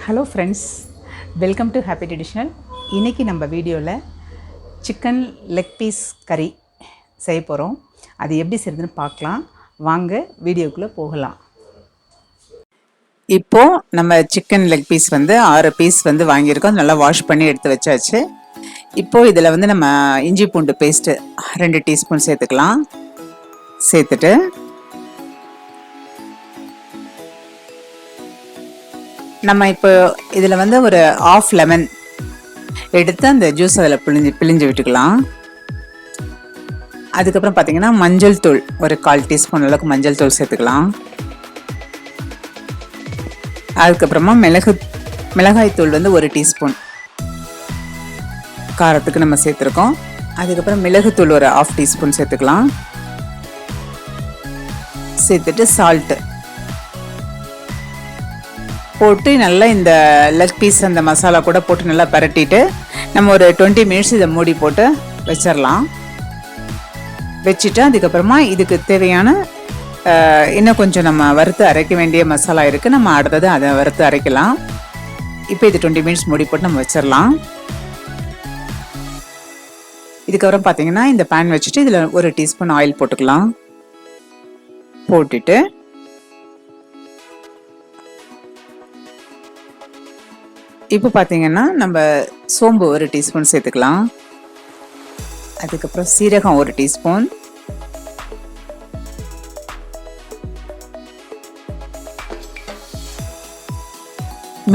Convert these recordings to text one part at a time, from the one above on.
Hello friends, welcome to happy traditional. இன்றைக்கி நம்ம வீடியோவில் சிக்கன் லெக் பீஸ் கறி செய்ய போகிறோம். அது எப்படி செய்யுதுன்னு பார்க்கலாம். வாங்க வீடியோக்குள்ளே போகலாம். இப்போது நம்ம சிக்கன் லெக் பீஸ் 6 பீஸ் வாங்கியிருக்கோம். நல்லா வாஷ் பண்ணி எடுத்து வச்சாச்சு. இப்போது இதில் நம்ம இஞ்சி பூண்டு பேஸ்ட்டு 2 டீஸ்பூன் சேர்த்துக்கலாம். சேர்த்துட்டு நம்ம இப்போ இதில் ஒரு ஆஃப் லெமன் எடுத்து அந்த ஜூஸ் அதில் பிழிஞ்சு விட்டுக்கலாம். அதுக்கப்புறம் பார்த்திங்கன்னா மஞ்சள் தூள் ஒரு 1/4 டீஸ்பூன் அளவுக்கு மஞ்சள் தூள் சேர்த்துக்கலாம். அதுக்கப்புறமா மிளகாய் தூள் 1 டீஸ்பூன் காரத்துக்கு நம்ம சேர்த்துருக்கோம். அதுக்கப்புறம் மிளகுத்தூள் ஒரு 1/2 டீஸ்பூன் சேர்த்துக்கலாம். சேர்த்துட்டு சால்ட்டு போட்டு நல்லா இந்த லெக் பீஸ் அந்த மசாலா கூட போட்டு நல்லா பரட்டிட்டு நம்ம ஒரு 20 மினிட்ஸ் இதை மூடி போட்டு வச்சிடலாம். வச்சுட்டு அதுக்கப்புறமா இதுக்கு தேவையான இன்னும் கொஞ்சம் நம்ம வறுத்து அரைக்க வேண்டிய மசாலா இருக்குது. நம்ம அடுத்தது அதை வறுத்து அரைக்கலாம். இப்போ இது 20 மினிட்ஸ் மூடி போட்டு நம்ம வச்சிடலாம். இதுக்கப்புறம் பார்த்தீங்கன்னா இந்த பேன் வச்சுட்டு இதில் 1 டீஸ்பூன் ஆயில் போட்டுக்கலாம். போட்டுட்டு இப்போ பார்த்தீங்கன்னா நம்ம சோம்பு 1 டீஸ்பூன் சேர்த்துக்கலாம். அதுக்கப்புறம் சீரகம் 1 டீஸ்பூன்,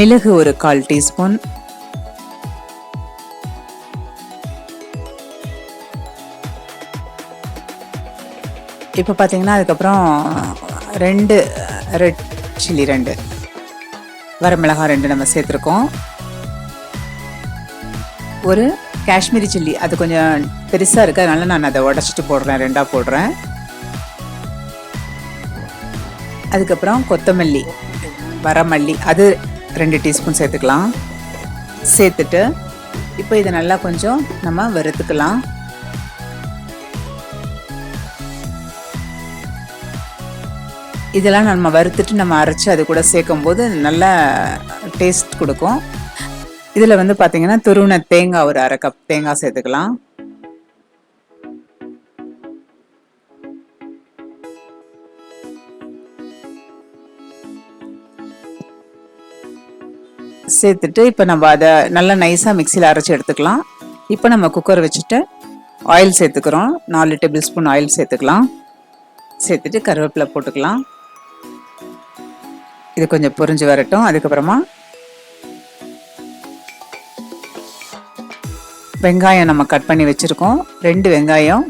மிளகு ஒரு 1/4 டீஸ்பூன், இப்போ பார்த்தீங்கன்னா அதுக்கப்புறம் 2 ரெட் சில்லி 2 வரமிளகாய் 2 நம்ம சேர்த்துருக்கோம். ஒரு காஷ்மீரி சில்லி, அது கொஞ்சம் பெருசாக இருக்குது, அதனால நான் அதை உடச்சிட்டு போடுறேன், 2ஆக போடுறேன். அதுக்கப்புறம் கொத்தமல்லி வரமல்லி அது 2 டீஸ்பூன் சேர்த்துக்கலாம். சேர்த்துட்டு இப்போ இதை நல்லா கொஞ்சம் நம்ம வறுத்துக்கலாம். இதெல்லாம் நம்ம வறுத்துட்டு நம்ம அரைச்சி அது கூட சேர்க்கும் போது நல்ல டேஸ்ட் கொடுக்கும். இதில் பார்த்தீங்கன்னா துருவின தேங்காய் ஒரு 1/2 கப் தேங்காய் சேர்த்துக்கலாம். சேர்த்துட்டு இப்போ நம்ம அதை நல்லா நைஸாக மிக்சியில் அரைச்சி எடுத்துக்கலாம். இப்போ நம்ம குக்கர் வச்சுட்டு ஆயில் சேர்த்துக்கிறோம். 4 டேபிள் ஸ்பூன் ஆயில் சேர்த்துக்கலாம். சேர்த்துட்டு கருவேப்பிலை போட்டுக்கலாம். இது கொஞ்சம் பொரிஞ்சு வரட்டும். அதுக்கப்புறமா வெங்காயம் நம்ம கட் பண்ணி வச்சுருக்கோம். 2 வெங்காயம்,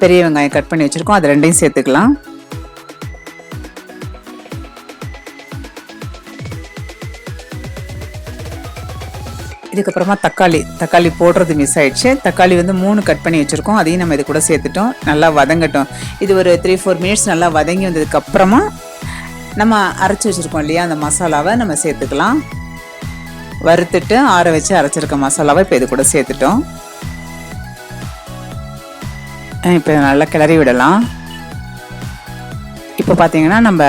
பெரிய வெங்காயம் கட் பண்ணி வச்சுருக்கோம். அது 2ஐயும் சேர்த்துக்கலாம். இதுக்கப்புறமா தக்காளி போடுறது மிஸ் ஆயிடுச்சு. தக்காளி 3 கட் பண்ணி வச்சுருக்கோம். அதையும் நம்ம இது கூட சேர்த்துட்டோம். நல்லா வதங்கட்டும். இது ஒரு 3-4 மினிட்ஸ் நல்லா வதங்கி வந்ததுக்கப்புறமா நம்ம அரைச்சி வச்சுருக்கோம் இல்லையா, அந்த மசாலாவை நம்ம சேர்த்துக்கலாம். வறுத்துட்டு ஆற வச்சு அரைச்சிருக்க மசாலாவை இப்போ இது கூட சேர்த்துட்டோம். இப்போ நல்லா கிளறி விடலாம். இப்போ பார்த்தீங்கன்னா நம்ம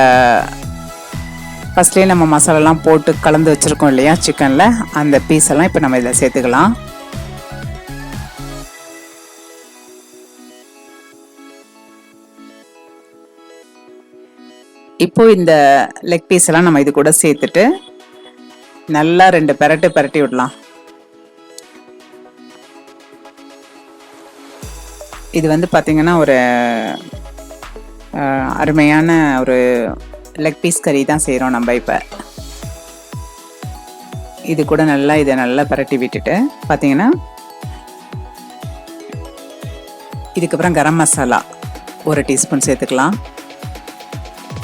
ஃபஸ்ட்லேயே நம்ம மசாலாலாம் போட்டு கலந்து வச்சுருக்கோம் இல்லையா சிக்கனில், அந்த பீஸ் எல்லாம் இப்போ நம்ம இதில் சேர்த்துக்கலாம். இப்போ இந்த லெக் பீஸ் எல்லாம் நம்ம இது கூட சேர்த்துட்டு நல்லா 2 பெரட்டி விடலாம். இது பார்த்தீங்கன்னா ஒரு அருமையான ஒரு லெக் பீஸ் கறி தான் செய்கிறோம் நம்ம. இப்போ இது கூட இதை நல்லா பரட்டி விட்டுட்டு பார்த்தீங்கன்னா இதுக்கப்புறம் கரம் மசாலா 1 டீஸ்பூன் சேர்த்துக்கலாம்.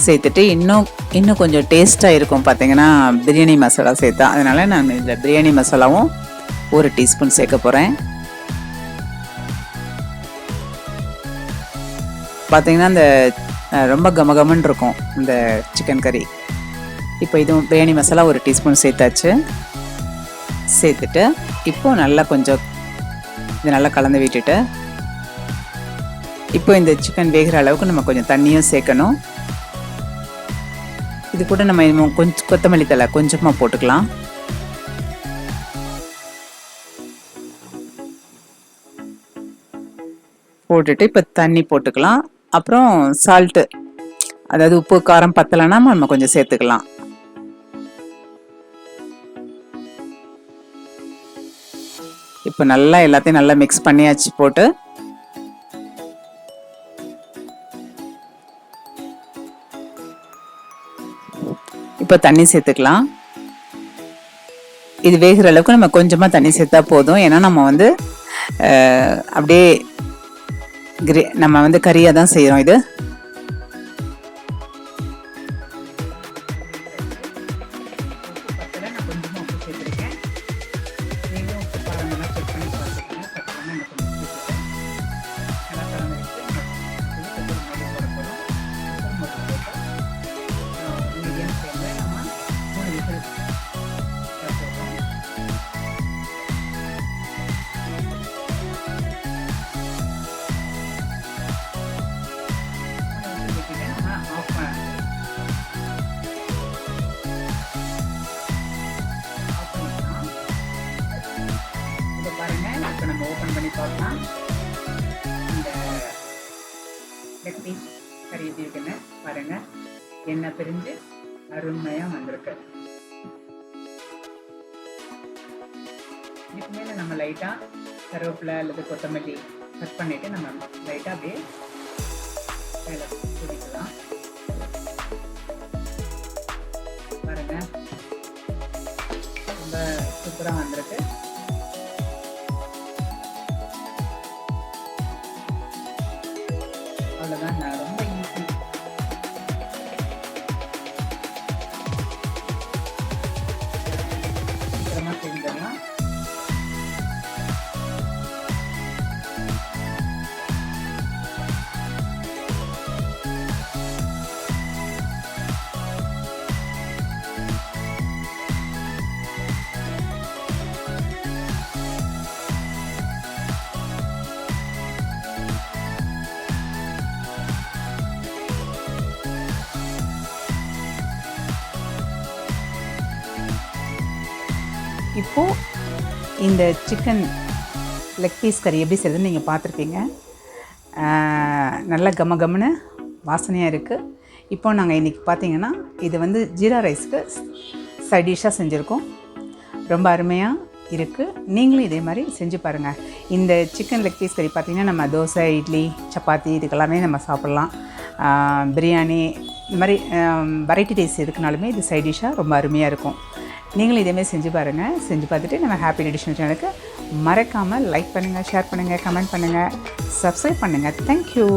சேர்த்துட்டு இன்னும் கொஞ்சம் டேஸ்ட்டாக இருக்கும் பார்த்தீங்கன்னா பிரியாணி மசாலா சேர்த்தா. அதனால் நான் இதில் பிரியாணி மசாலாவும் 1 டீஸ்பூன் சேர்க்க போகிறேன். பார்த்தீங்கன்னா இந்த ரொம்ப கமகமன்னு இருக்கும் இந்த சிக்கன் கறி. இப்போ இதுவும் பிரியாணி மசாலா 1 டீஸ்பூன் சேர்த்தாச்சு. சேர்த்துட்டு இப்போது நல்லா கொஞ்சம் இது நல்லா கலந்து விட்டுட்டு இப்போ இந்த சிக்கன் வேகிற அளவுக்கு நம்ம கொஞ்சம் தண்ணியும் சேர்க்கணும். இது கூட நம்ம கொஞ்சம் கொத்தமல்லி தழை கொஞ்சமாக போட்டுக்கலாம். போட்டுட்டு இப்போ தண்ணி போட்டுக்கலாம். அப்புறம் சால்ட்டு, அதாவது உப்பு காரம் பத்தலைன்னா நம்ம கொஞ்சம் சேர்த்துக்கலாம். இப்போ நல்லா எல்லாத்தையும் நல்லா மிக்ஸ் பண்ணியாச்சு. போட்டு இப்போ தண்ணி சேர்த்துக்கலாம். இது வேகிற அளவுக்கு நம்ம கொஞ்சமாக தண்ணி சேர்த்தா போதும். ஏன்னா நம்ம அப்படியே நம்ம கறியாக தான் செய்கிறோம். இது இப்போ நம்ம ஓப்பன் பண்ணி பார்க்கலாம். இந்த லெக் பீஸ் கறி எப்படி இருக்குன்னு பாருங்கள். எண்ணெய் பிரிஞ்சு அருமையாக வந்திருக்கு. இதுக்கு மேலே நம்ம லைட்டாக கருவேப்பிலை அல்லது கொத்தமல்லி கட் பண்ணிவிட்டு நம்ம லைட்டாக அப்படியே மேலே குடிக்கலாம். பாருங்கள், ரொம்ப சூப்பராக வந்திருக்கு. அவ்வளோதான், நான் ரொம்ப ஈஸி. சீக்கிரமாக செஞ்சிடலாம். இப்போது இந்த சிக்கன் லெக் பீஸ் கறி எப்படி செய்யுதுன்னு நீங்கள் பார்த்துருப்பீங்க. நல்லா கமன்னு வாசனையாக இருக்குது. இப்போ நாங்கள் இன்றைக்கி பார்த்தீங்கன்னா இது ஜீரா ரைஸ்க்கு சைட் டிஷ்ஷாக செஞ்சுருக்கோம். ரொம்ப அருமையாக இருக்குது. நீங்களும் இதே மாதிரி செஞ்சு பாருங்கள். இந்த சிக்கன் லெக் பீஸ் கறி பார்த்திங்கன்னா நம்ம தோசை, இட்லி, சப்பாத்தி இதுக்கெல்லாமே நம்ம சாப்பிட்லாம். பிரியாணி இந்த மாதிரி வெரைட்டி ரைஸ் எதுக்குனாலுமே இது சைட் டிஷ்ஷாக ரொம்ப அருமையாக இருக்கும். நீங்களும் இதேமாதிரி செஞ்சு பாருங்கள். செஞ்சு பார்த்துட்டு நம்ம ஹாப்பி ட்ரெடிஷ்னல் சேனலுக்கு மறக்காமல் லைக் பண்ணுங்கள், ஷேர் பண்ணுங்கள், கமெண்ட் பண்ணுங்கள், சப்ஸ்கிரைப் பண்ணுங்கள். தேங்க்யூ.